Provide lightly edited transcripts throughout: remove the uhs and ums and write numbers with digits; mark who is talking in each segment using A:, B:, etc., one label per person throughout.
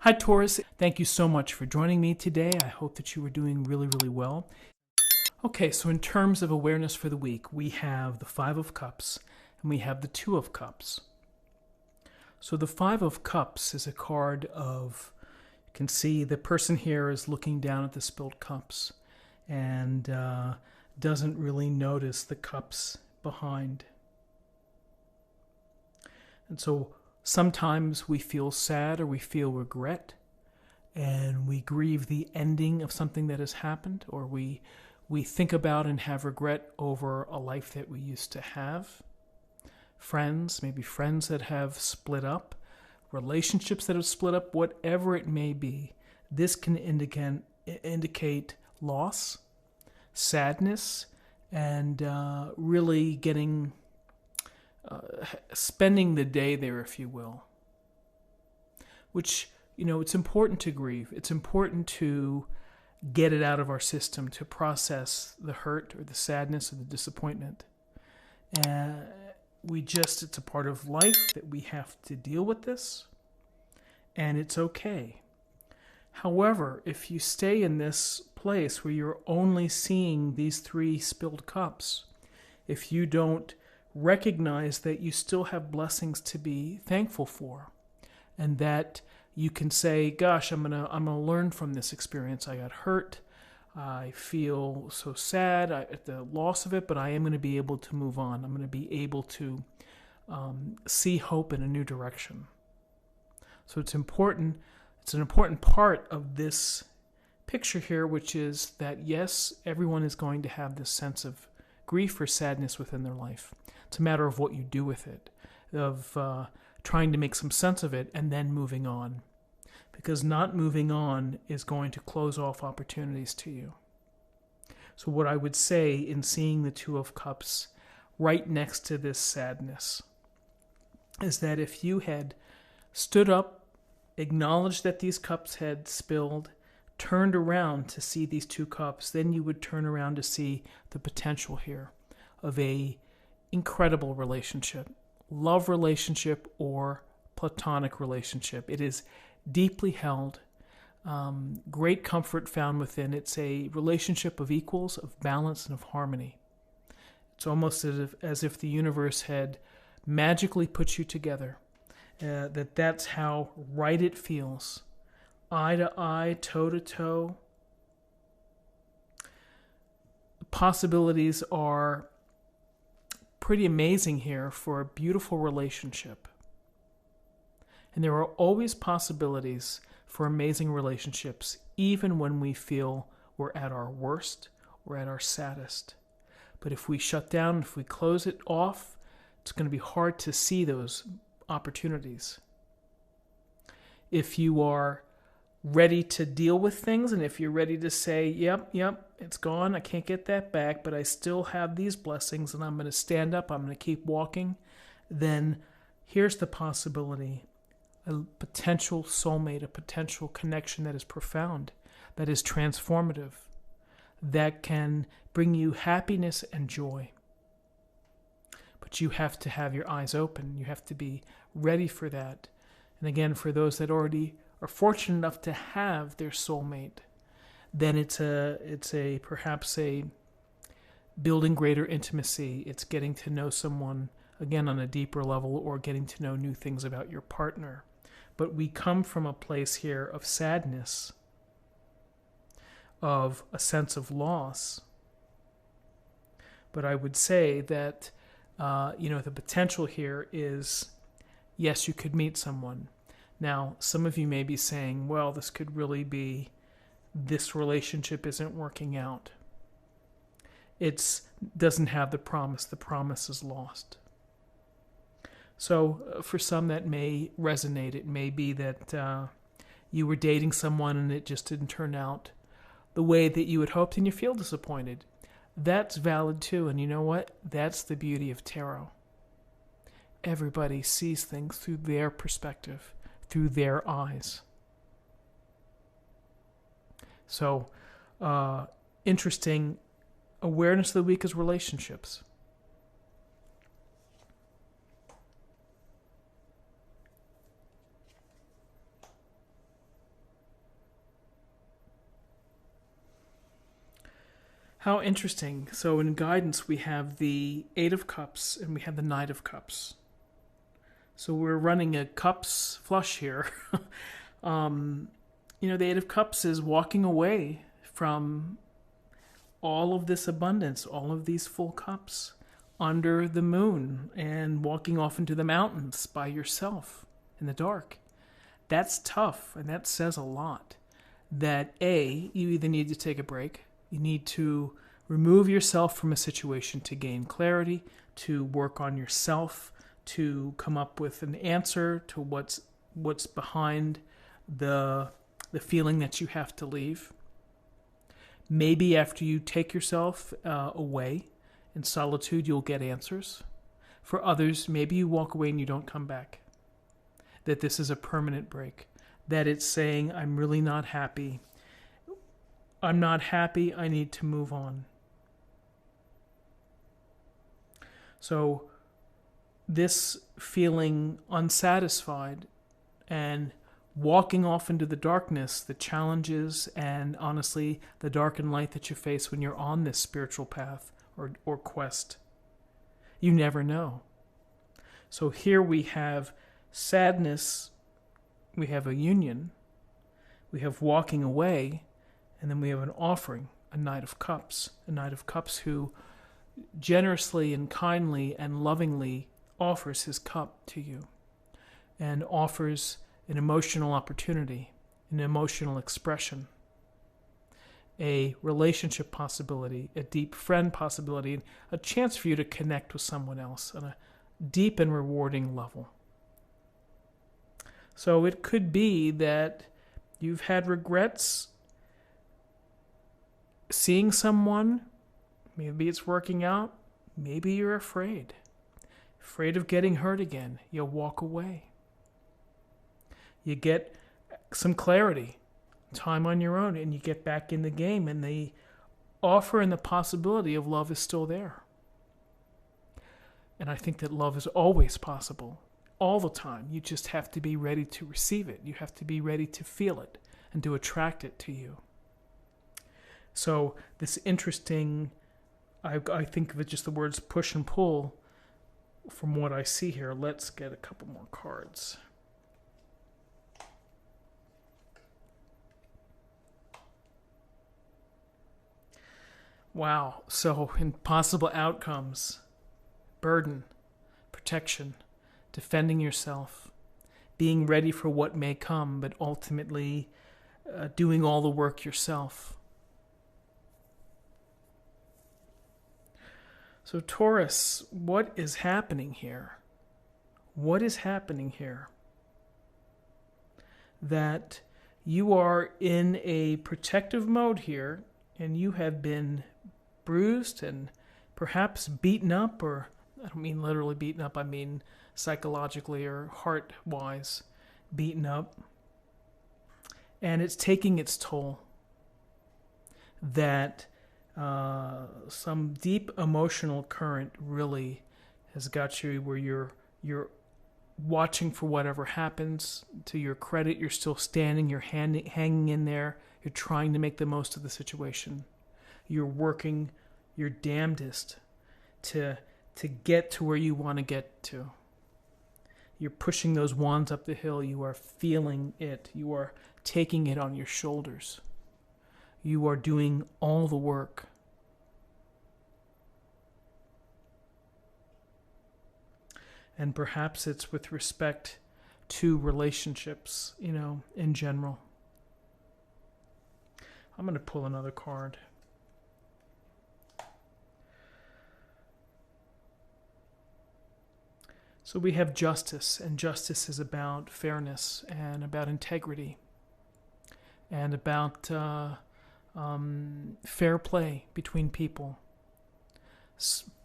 A: Hi, Taurus. Thank you so much for joining me today. I hope that you are doing really, really well. Okay, so in terms of awareness for the week, we have the Five of Cups and we have the Two of Cups. So the Five of Cups is a card of, you can see the person here is looking down at the spilled cups and doesn't really notice the cups behind. And so sometimes we feel sad or we feel regret and we grieve the ending of something that has happened, or we think about and have regret over a life that we used to have. Friends, maybe friends that have split up, relationships that have split up, whatever it may be. This can indicate loss, sadness, and really getting spending the day there, if you will. Which, it's important to grieve. It's important to get it out of our system, to process the hurt or the sadness or the disappointment. It's a part of life that we have to deal with this, and it's okay. However, if you stay in this place where you're only seeing these three spilled cups, if you don't recognize that you still have blessings to be thankful for, and that you can say, gosh, I'm gonna learn from this experience. I got hurt. I feel so sad at the loss of it, but I am going to be able to move on. I'm going to be able to see hope in a new direction. So it's important. It's an important part of this picture here, which is that, yes, everyone is going to have this sense of grief or sadness within their life. It's a matter of what you do with it, of trying to make some sense of it and then moving on. Because not moving on is going to close off opportunities to you. So what I would say in seeing the Two of Cups right next to this sadness is that if you had stood up, acknowledged that these cups had spilled, turned around to see these two cups, then you would turn around to see the potential here of a incredible relationship, love relationship or platonic relationship. It is deeply held, great comfort found within. It's a relationship of equals, of balance, and of harmony. It's almost as if the universe had magically put you together. That's how right it feels. Eye to eye, toe to toe. Possibilities are pretty amazing here for a beautiful relationship. And there are always possibilities for amazing relationships, even when we feel we're at our worst or at our saddest. But if we shut down, if we close it off, it's going to be hard to see those opportunities. If you are ready to deal with things, and if you're ready to say, yep, it's gone, I can't get that back, but I still have these blessings, and I'm going to stand up, I'm going to keep walking, then here's the possibility. A potential soulmate, a potential connection that is profound, that is transformative, that can bring you happiness and joy. But you have to have your eyes open. You have to be ready for that. And again, for those that already are fortunate enough to have their soulmate, then it's perhaps a building greater intimacy. It's getting to know someone, again, on a deeper level, or getting to know new things about your partner. But we come from a place here of sadness, of a sense of loss. But I would say that, the potential here is, yes, you could meet someone. Now, some of you may be saying, well, this could really be, this relationship isn't working out. It doesn't have the promise is lost. So for some that may resonate. It may be that you were dating someone and it just didn't turn out the way that you had hoped and you feel disappointed. That's valid too, and you know what? That's the beauty of tarot. Everybody sees things through their perspective, through their eyes. So, interesting. Awareness of the week is relationships. How interesting. So in guidance, we have the Eight of Cups and we have the Knight of Cups. So we're running a cups flush here. The Eight of Cups is walking away from all of this abundance, all of these full cups under the moon and walking off into the mountains by yourself in the dark. That's tough, and that says a lot. That A, you either need to take a break, you need to remove yourself from a situation to gain clarity, to work on yourself, to come up with an answer to what's behind the feeling that you have to leave. Maybe after you take yourself away in solitude, you'll get answers. For others, maybe you walk away and you don't come back. That this is a permanent break. That it's saying, I'm really not happy. I'm not happy. I need to move on. So this feeling unsatisfied and walking off into the darkness, the challenges, and honestly, the dark and light that you face when you're on this spiritual path or quest. You never know. So here we have sadness, we have a union, we have walking away, and then we have an offering, a Knight of Cups. A Knight of Cups who generously and kindly and lovingly offers his cup to you and offers an emotional opportunity, an emotional expression, a relationship possibility, a deep friend possibility, a chance for you to connect with someone else on a deep and rewarding level. So it could be that you've had regrets seeing someone. Maybe it's working out. Maybe you're afraid of getting hurt again. You'll walk away. You get some clarity, time on your own, and you get back in the game, and the offer and the possibility of love is still there. And I think that love is always possible, all the time. You just have to be ready to receive it. You have to be ready to feel it and to attract it to you. So this interesting, I think of it just the words push and pull from what I see here. Let's get a couple more cards. Wow. So impossible outcomes, burden, protection, defending yourself, being ready for what may come, but ultimately doing all the work yourself. So Taurus, what is happening here? What is happening here? That you are in a protective mode here, and you have been bruised and perhaps beaten up, or I don't mean literally beaten up, I mean psychologically or heart-wise beaten up. And it's taking its toll. That some deep emotional current really has got you where you're watching for whatever happens. To your credit, you're still standing, you're hanging in there, you're trying to make the most of the situation. You're working your damnedest to get to where you want to get to. You're pushing those wands up the hill. You are feeling it. You are taking it on your shoulders. You are doing all the work. And perhaps it's with respect to relationships, in general. I'm going to pull another card. So we have justice, and justice is about fairness and about integrity and about fair play between people.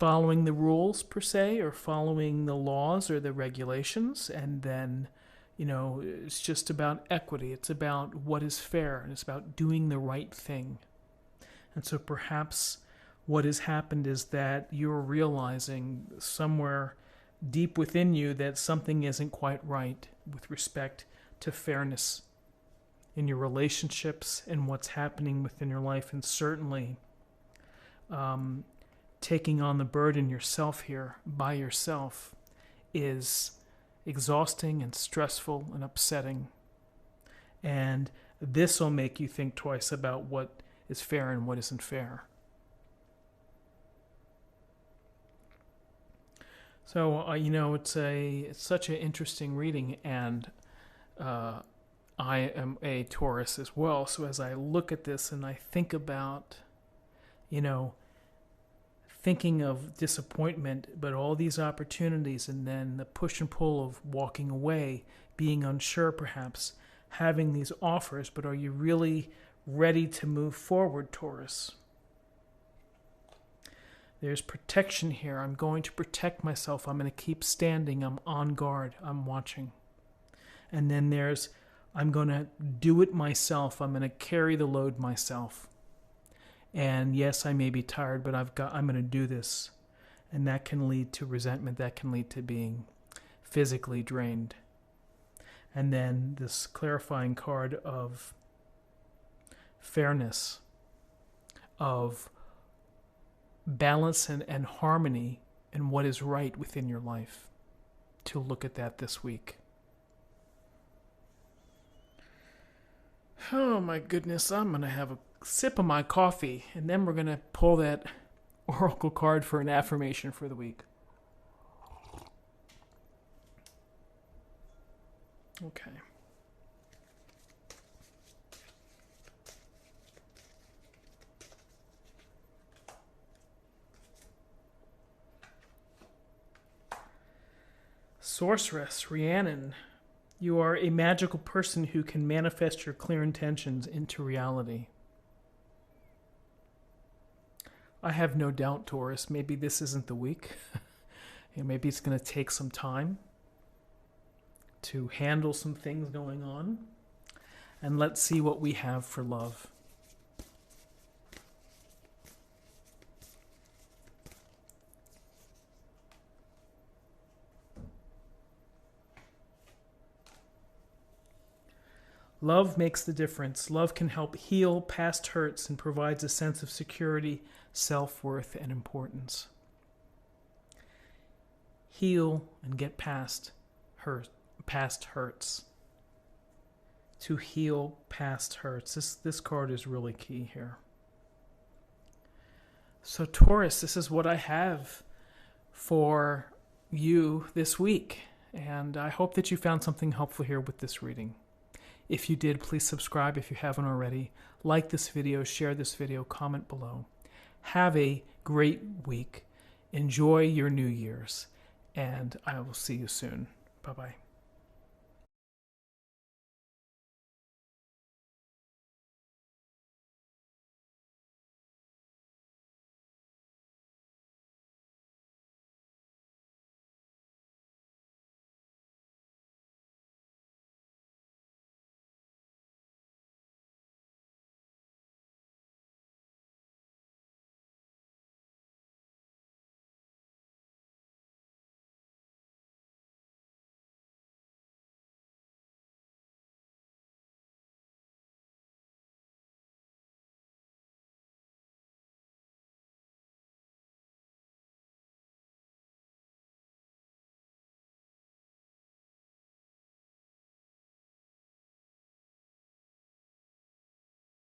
A: Following the rules, per se, or following the laws or the regulations, and then, it's just about equity. It's about what is fair, and it's about doing the right thing. And so perhaps what has happened is that you're realizing somewhere deep within you that something isn't quite right with respect to fairness in your relationships and what's happening within your life. And certainly taking on the burden yourself here by yourself is exhausting and stressful and upsetting. And this will make you think twice about what is fair and what isn't fair. So, it's such an interesting reading, and I am a Taurus as well. So as I look at this and I think about, thinking of disappointment, but all these opportunities, and then the push and pull of walking away, being unsure perhaps, having these offers, but are you really ready to move forward, Taurus? There's protection here. I'm going to protect myself. I'm going to keep standing. I'm on guard. I'm watching. And then there's, I'm going to do it myself. I'm going to carry the load myself. And yes, I may be tired, but I'm going to do this. And that can lead to resentment. That can lead to being physically drained. And then this clarifying card of fairness, of balance and harmony and what is right within your life. To look at that this week. Oh my goodness, I'm going to have a sip of my coffee, and then we're going to pull that oracle card for an affirmation for the week. Okay. Sorceress, Rhiannon, you are a magical person who can manifest your clear intentions into reality. I have no doubt, Taurus, maybe this isn't the week. Maybe it's going to take some time to handle some things going on. And let's see what we have for love. Love makes the difference. Love can help heal past hurts and provides a sense of security, self-worth, and importance. Heal and get past hurts. To heal past hurts. This card is really key here. So Taurus, this is what I have for you this week. And I hope that you found something helpful here with this reading. If you did, please subscribe if you haven't already. Like this video, share this video, comment below. Have a great week. Enjoy your New Year's. And I will see you soon. Bye-bye.